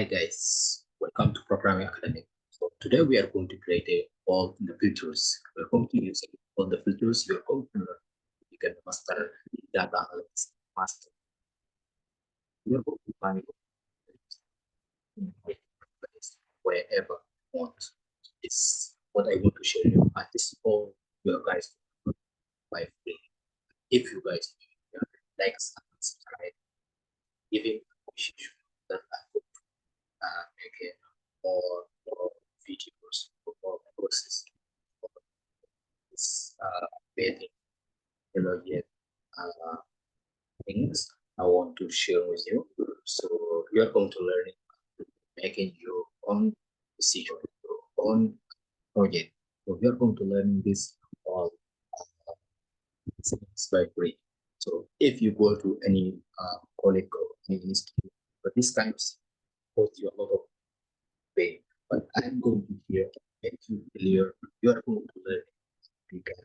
Hi guys, welcome to Programming Academy. So today we are going to create all the filters. We're going to use all the filters you're going to learn. You can master data analytics, master. You're going to find wherever you want. It's what I want to share you. And this is all you guys by free. If you guys like and subscribe, giving appreciation that I hope make it more videos, more courses. This bathing technology things I want to share with you. So you are going to learn making your own decision, your own project. So we are going to learn this all things by free. So if you go to any college or any institute, but these times cost you a lot of pay. But I'm going to here make you clear. You are going to learn you can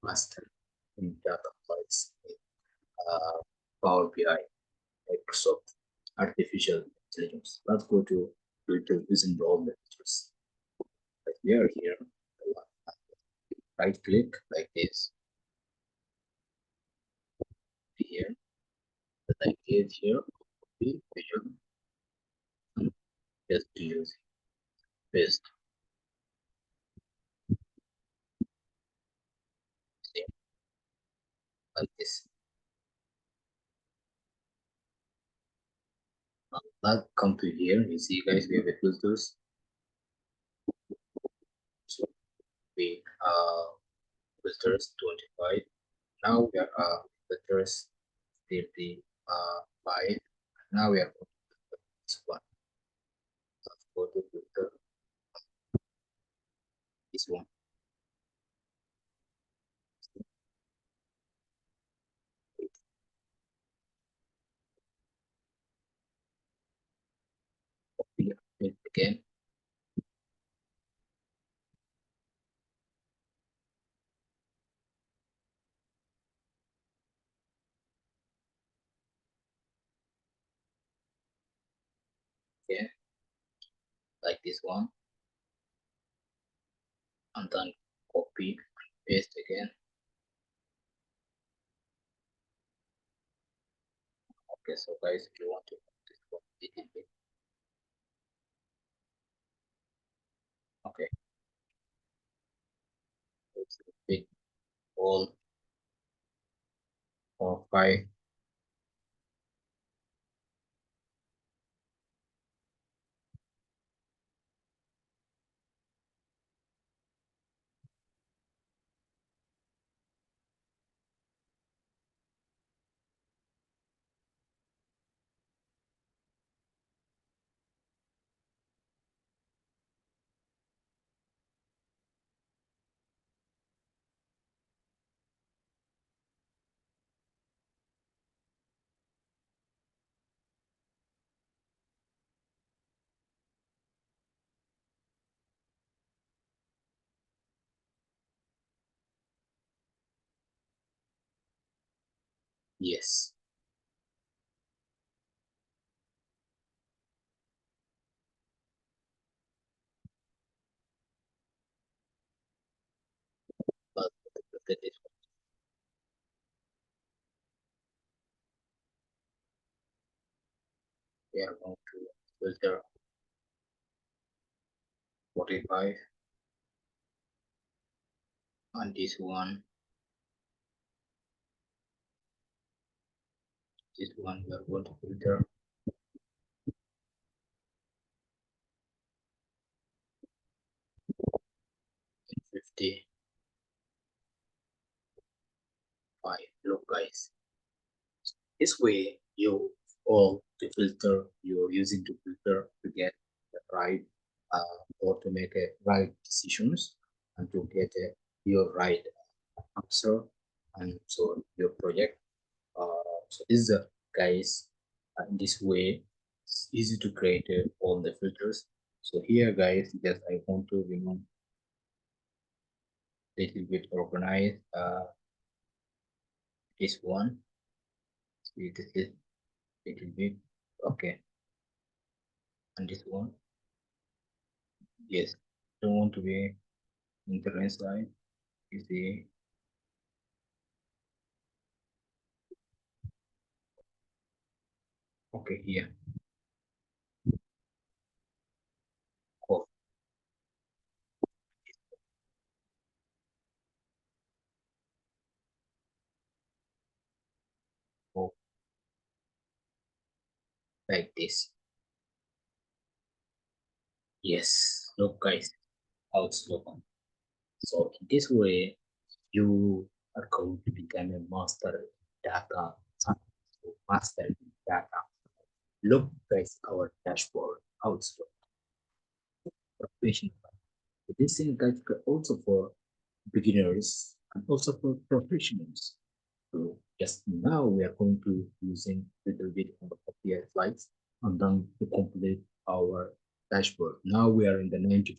master in data files, uh, Power BI, Microsoft, artificial intelligence. Let's go to filter using raw features. Like we are here, right click like this here, that I did here, copy visual, and just to use paste, same like this. Now come to here, you see guys, we have a filters. So we filters 25. Now we are filters 35. Now we are going to this one. Let's go to filter this one. Copy it again. Okay, like this one, and then copy, paste again. Okay, so guys, if you want to this one little bit, okay, it's a big all or five. Yes, but look at this one. We are going to filter 45, and this one we are going to filter 55. Look, guys, this way you all the filter you're using to filter to get the right or to make a right decisions and to get your right answer and so your project. So this is guys in this way it's easy to create all the filters. So here guys, just I want to remove little bit organize this one. See this is little bit okay. And this one, yes, don't want to be in the right side. You see, okay, here. Oh, oh, like this. Yes, look, guys, how it's looking. So in this way, you are going to become a master data scientist, or master data. Look, guys, our dashboard, how it's looking. This is guys also for beginners and also for professionals. So just now we are going to using a little bit of the slides and then to complete our dashboard. Now we are in the 90%.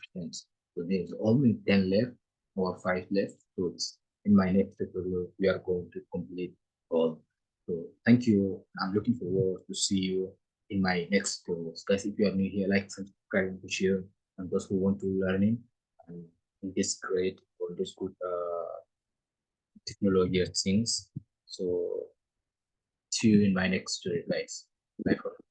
So there's only 10 left or 5 left. So it's in my next tutorial, we are going to complete all. So thank you. I'm looking forward to see you in my next tutorials. Guys, if you are new here, like, subscribe, and share. And those who want to learning and in this great or this good technology things. So see you in my next tutorial, guys. Bye for now.